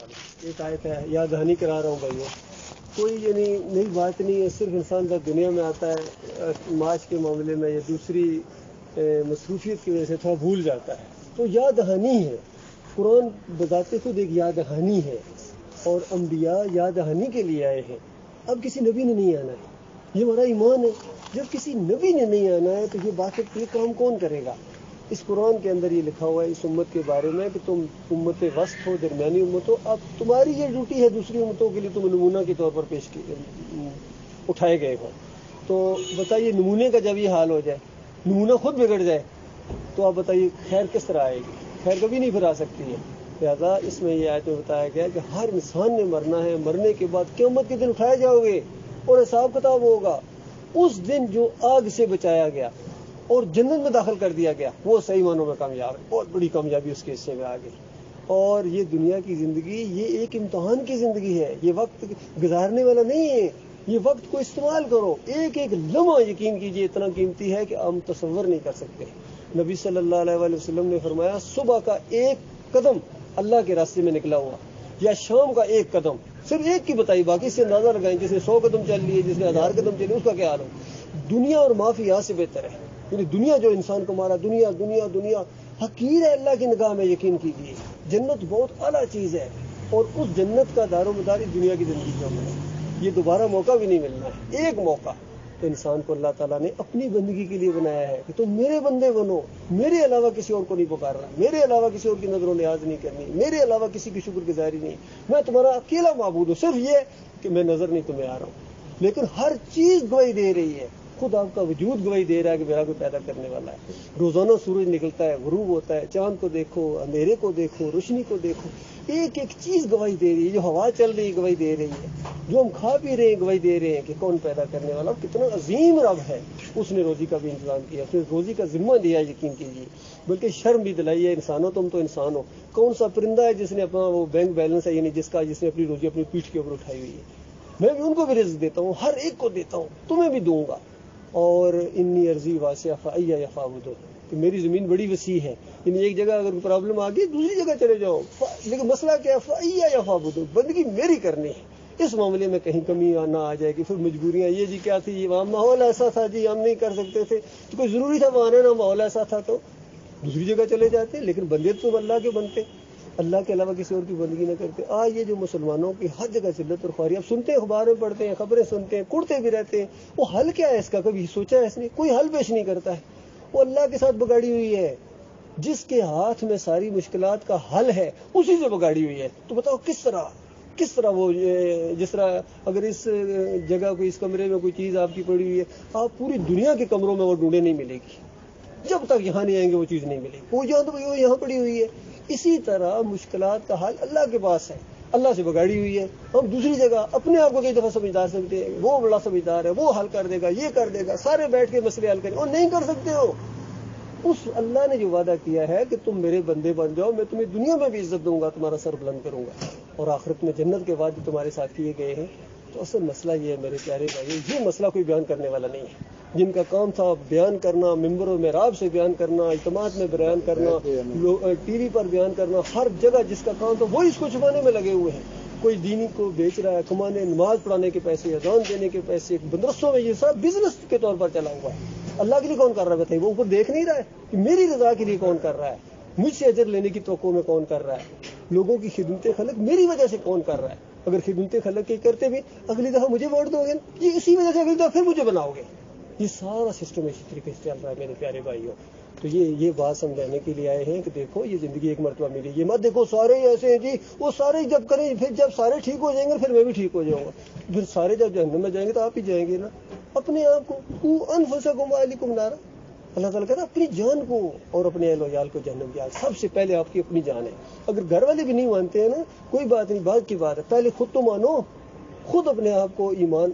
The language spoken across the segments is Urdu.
ایک آیت ہے، یاد دہانی کرا رہا ہوں بھائیوں، کوئی یعنی نئی بات نہیں ہے، صرف انسان جب دنیا میں آتا ہے معاش کے معاملے میں یا دوسری مصروفیت کی وجہ سے تھوڑا بھول جاتا ہے، تو یاد دہانی ہے۔ قرآن بتاتے خود ایک یاد دہانی ہے، اور انبیاء یاد دہانی کے لیے آئے ہیں۔ اب کسی نبی نے نہیں آنا ہے، یہ ہمارا ایمان ہے۔ جب کسی نبی نے نہیں آنا ہے تو یہ بات یہ کام کون کرے گا؟ اس قرآن کے اندر یہ لکھا ہوا ہے اس امت کے بارے میں کہ تم امت وسط ہو، درمیانی امت ہو۔ اب تمہاری یہ ڈیوٹی ہے دوسری امتوں کے لیے تم نمونہ کے طور پر اٹھائے گئے ہو۔ تو بتائیے نمونے کا جب یہ حال ہو جائے، نمونہ خود بگڑ جائے، تو آپ بتائیے خیر کس طرح آئے گی؟ خیر کبھی نہیں پھر آ سکتی ہے۔ لہٰذا اس میں یہ آیت میں بتایا گیا کہ ہر انسان نے مرنا ہے، مرنے کے بعد قیامت کے دن اٹھائے جاؤ گے اور حساب کتاب ہوگا۔ اس دن جو آگ سے بچایا گیا اور جنت میں داخل کر دیا گیا وہ صحیح معنوں میں کامیاب ہے، بہت بڑی کامیابی اس کے حصے میں آ گئی۔ اور یہ دنیا کی زندگی یہ ایک امتحان کی زندگی ہے، یہ وقت گزارنے والا نہیں ہے۔ یہ وقت کو استعمال کرو، ایک ایک لمحہ یقین کیجئے اتنا قیمتی ہے کہ ہم تصور نہیں کر سکتے۔ نبی صلی اللہ علیہ وسلم نے فرمایا صبح کا ایک قدم اللہ کے راستے میں نکلا ہوا یا شام کا ایک قدم، صرف ایک کی بتائی، باقی سے اندازہ لگائیں، جس نے 100 قدم چل لیے، جس نے 1000 قدم چلی، اس کا کیا حال ہو؟ دنیا اور معافی یہاں سے بہتر ہے۔ یعنی دنیا جو انسان کو مارا، دنیا دنیا دنیا حقیر ہے اللہ کی نگاہ میں، یقین کیجیے جنت بہت اعلیٰ چیز ہے، اور اس جنت کا دار و مدار دنیا کی زندگی کا ہے۔ یہ دوبارہ موقع بھی نہیں ملنا ہے، ایک موقع تو انسان کو اللہ تعالیٰ نے اپنی بندگی کے لیے بنایا ہے کہ تم میرے بندے بنو، میرے علاوہ کسی اور کو نہیں پکارنا، میرے علاوہ کسی اور کی نظر و نیاز نہیں کرنی، میرے علاوہ کسی کی شکر گزاری نہیں، میں تمہارا اکیلا معبود ہوں، صرف یہ کہ میں نظر نہیں تمہیں آ رہا ہوں، لیکن ہر چیز گواہی دے رہی ہے، خود آپ کا وجود گواہی دے رہا ہے کہ میرا کوئی پیدا کرنے والا ہے۔ روزانہ سورج نکلتا ہے، غروب ہوتا ہے، چاند کو دیکھو، اندھیرے کو دیکھو، روشنی کو دیکھو، ایک ایک چیز گواہی دے رہی ہے، جو ہوا چل رہی ہے گواہی دے رہی ہے، جو ہم کھا پی رہے ہیں گواہی دے رہے ہیں کہ کون پیدا کرنے والا، کتنا عظیم رب ہے۔ اس نے روزی کا بھی انتظام کیا، اس نے روزی کا ذمہ دیا، یقین کیجیے، بلکہ شرم بھی دلائی ہے انسانوں، تم تو انسان ہو۔ کون سا پرندہ ہے جس نے اپنا وہ بینک بیلنس ہے، یعنی جس نے اپنی روزی اپنی پیٹھ کے اوپر اٹھائی ہوئی ہے؟ میں بھی ان کو بھی رزق دیتا ہوں، ہر ایک کو دیتا ہوں، تمہیں بھی دوں گا۔ اور انی ارضی واسعہ فأیہ یفعبدون، کہ میری زمین بڑی وسیع ہے، یعنی ایک جگہ اگر پرابلم آ گئی دوسری جگہ چلے جاؤ، لیکن مسئلہ کیا ہے؟ فأیہ یفعبدون، بندگی میری کرنی ہے۔ اس معاملے میں کہیں کمی نہ آ جائے گی، پھر مجبوریاں یہ جی کیا تھی، وہاں ماحول ایسا تھا جی ہم نہیں کر سکتے تھے، تو کوئی ضروری تھا وہاں آنا، ماحول ایسا تھا تو دوسری جگہ چلے جاتے، لیکن بندے تو اللہ کے بنتے، اللہ کے علاوہ کسی اور کی بندگی نہ کرتے۔ یہ جو مسلمانوں کی ہر جگہ ذلت اور خواری، اب سنتے ہیں، اخبار میں پڑھتے ہیں، خبریں سنتے ہیں، کڑتے بھی رہتے ہیں، وہ حل کیا ہے اس کا؟ کبھی سوچا ہے اس نے؟ کوئی حل پیش نہیں کرتا ہے، وہ اللہ کے ساتھ بگاڑی ہوئی ہے، جس کے ہاتھ میں ساری مشکلات کا حل ہے اسی سے بگاڑی ہوئی ہے۔ تو بتاؤ کس طرح وہ، جس طرح اگر اس جگہ کو، اس کمرے میں کوئی چیز آپ کی پڑی ہوئی ہے، آپ پوری دنیا کے کمروں میں وہ ڈھونڈے نہیں ملے گی، جب تک یہاں نہیں آئیں گے وہ چیز نہیں ملے گی، وہ یہاں پڑی ہوئی ہے۔ اسی طرح مشکلات کا حل اللہ کے پاس ہے، اللہ سے بگاڑی ہوئی ہے۔ ہم دوسری جگہ اپنے آپ کو کئی دفعہ سمجھدار سمجھتے ہیں، وہ بڑا سمجھدار ہے، وہ حل کر دے گا، یہ کر دے گا، سارے بیٹھ کے مسئلے حل کریں، اور نہیں کر سکتے ہو۔ اس اللہ نے جو وعدہ کیا ہے کہ تم میرے بندے بن جاؤ، میں تمہیں دنیا میں بھی عزت دوں گا، تمہارا سر بلند کروں گا، اور آخرت میں جنت کے وعدے تمہارے ساتھ کیے گئے ہیں۔ تو اصل مسئلہ یہ ہے میرے پیارے بھائی، یہ مسئلہ کوئی بیان کرنے والا نہیں ہے۔ جن کا کام تھا بیان کرنا، ممبر و محراب سے بیان کرنا، اجتماعات میں بیان کرنا، ٹی وی پر بیان کرنا، ہر جگہ جس کا کام تھا وہی اس کو چھپانے میں لگے ہوئے ہیں۔ کوئی دینی کو بیچ رہا ہے، کمانے، نماز پڑھانے کے پیسے، اذان دینے کے پیسے، مدرسوں میں یہ سب بزنس کے طور پر چلا ہوا ہے۔ اللہ کے لیے کون کر رہا ہے بتائیے؟ وہ اوپر دیکھ نہیں رہا ہے کہ میری رضا کے لیے کون کر رہا ہے، مجھ سے اجر لینے کی توقع میں کون کر رہا ہے، لوگوں کی خدمت خلق میری وجہ سے کون کر رہا ہے؟ اگر خدمت خلق کی کرتے بھی اگلی دفعہ مجھے ووٹ دو گے، یہ اسی وجہ سے اگلی دفعہ پھر مجھے بناؤ گے۔ یہ سارا سسٹم اسی طریقے سے چل رہا ہے میرے پیارے بھائیوں۔ تو یہ بات سمجھانے کے لیے آئے ہیں کہ دیکھو یہ زندگی ایک مرتبہ ملی، یہ مت دیکھو سارے ایسے ہیں جی، وہ سارے جب کریں، پھر جب سارے ٹھیک ہو جائیں گے پھر میں بھی ٹھیک ہو جاؤں گا، پھر سارے جب جہنم میں جائیں گے تو آپ ہی جائیں گے نا۔ اپنے آپ کو انفسکم واہلیکم نارا، اللہ تعالیٰ کہتا ہے اپنی جان کو اور اپنے اہل و عیال کو جہنم کی آگ، سب سے پہلے آپ کی اپنی جان ہے۔ اگر گھر والے بھی نہیں مانتے ہیں نا، کوئی بات نہیں، بات کی بات ہے، پہلے خود تو مانو، خود اپنے آپ کو ایمان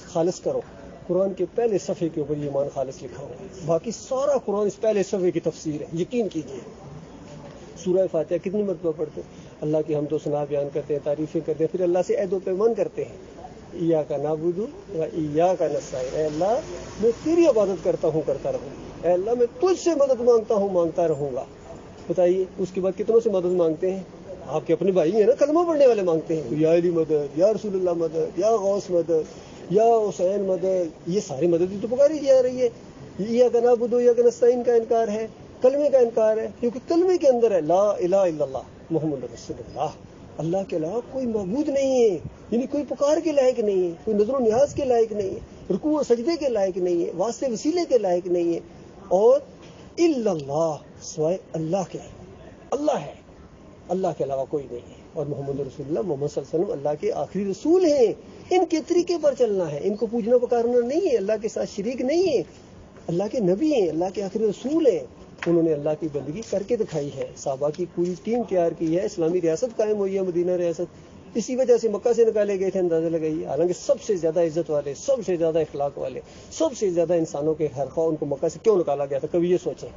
خالص کرو۔ قرآن کے پہلے صفحے کے اوپر ایمان خالص لکھا ہوا ہے، باقی سارا قرآن اس پہلے صفحے کی تفسیر ہے، یقین کیجیے۔ سورہ فاتحہ کتنی مرتبہ پڑھتے ہیں؟ اللہ کی حمد و ثنا بیان کرتے ہیں، تعریفیں کرتے ہیں، پھر اللہ سے عہد و پیمان کرتے ہیں، ایاک نعبد و ایاک نستعین، اے اللہ میں تیری عبادت کرتا ہوں، کرتا رہوں، اے اللہ میں تجھ سے مدد مانگتا ہوں، مانگتا رہوں گا۔ بتائیے اس کے بعد کتنوں سے مدد مانگتے ہیں؟ آپ کے اپنے بھائی ہیں نا, کلمہ پڑھنے والے مانگتے ہیں یا علی مدد, یا رسول اللہ مدد, یا غوث مدد, یا حسین مدد, یہ ساری مدد تو پکاری جا رہی ہے. یا نعبد و یا نستعین کا انکار ہے, کلمے کا انکار ہے, کیونکہ کلمے کے اندر ہے لا الہ الا اللہ محمد رسول اللہ, اللہ کے علاوہ کوئی معبود نہیں ہے, یعنی کوئی پکار کے لائق نہیں ہے, کوئی نظر و نیاز کے لائق نہیں ہے, رکوع و سجدے کے لائق نہیں ہے, واسطے وسیلے کے لائق نہیں ہے, اور الا اللہ سوائے اللہ کے, اللہ ہے, اللہ کے علاوہ کوئی نہیں ہے. اور محمد رسول اللہ محمد صلی اللہ علیہ وسلم اللہ کے آخری رسول ہیں, ان کے طریقے پر چلنا ہے, ان کو پوجنا پکارنا نہیں ہے, اللہ کے ساتھ شریک نہیں ہے, اللہ کے نبی ہیں, اللہ کے آخری رسول ہیں, انہوں نے اللہ کی بندگی کر کے دکھائی ہے. صحابہ کی پوری ٹیم تیار کی ہے, اسلامی ریاست قائم ہوئی ہے, مدینہ ریاست, اسی وجہ سے مکہ سے نکالے گئے تھے, اندازہ لگائیے. حالانکہ سب سے زیادہ عزت والے, سب سے زیادہ اخلاق والے, سب سے زیادہ انسانوں کے خرخواہ, ان کو مکہ سے کیوں نکالا گیا تھا, کبھی یہ سوچیں.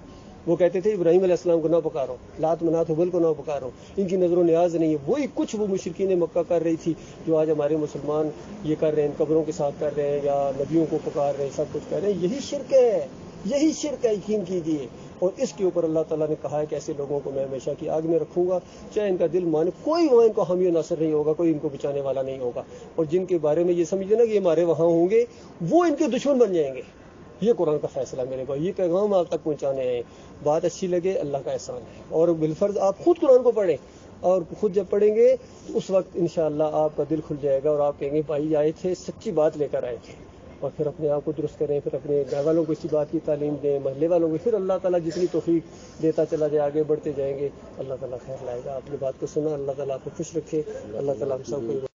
وہ کہتے تھے ابراہیم علیہ السلام کو نہ پکارو, لات منات حبل کو نہ پکارو, ان کی نظر و نیاز نہیں ہے. وہی کچھ وہ مشرکین مکہ کر رہی تھی جو آج ہمارے مسلمان یہ کر رہے ہیں, قبروں کے ساتھ کر رہے ہیں, یا نبیوں کو پکار رہے ہیں, سب کچھ کر رہے ہیں. یہی شرک ہے, یہی شرک ہے, یقین کیجیے. اور اس کے اوپر اللہ تعالیٰ نے کہا ہے کہ ایسے لوگوں کو میں ہمیشہ کی آگ میں رکھوں گا, چاہے ان کا دل مانے, کوئی وہاں ان کو حامی و ناصر نہیں ہوگا, کوئی ان کو بچانے والا نہیں ہوگا. اور جن کے بارے میں یہ سمجھے نا کہ یہ ہمارے وہاں ہوں گے, وہ ان کے دشمن بن جائیں گے. یہ قرآن کا فیصلہ میرے بھائی, یہ پیغام آپ تک پہنچانے ہیں. بات اچھی لگے اللہ کا احسان ہے, اور بالفرض آپ خود قرآن کو پڑھیں, اور خود جب پڑھیں گے تو اس وقت انشاءاللہ آپ کا دل کھل جائے گا, اور آپ کہیں گے بھائی آئے تھے, سچی بات لے کر آئے تھے. اور پھر اپنے آپ کو درست کریں, پھر اپنے گھر والوں کو اسی بات کی تعلیم دیں, محلے والوں کو, پھر اللہ تعالیٰ جتنی توفیق دیتا چلا جائے, آگے بڑھتے جائیں گے, اللہ تعالیٰ خیر لائے گا. آپ نے بات کو سنا, اللہ تعالیٰ آپ کو خوش رکھے, اللہ تعالیٰ ہم سب کو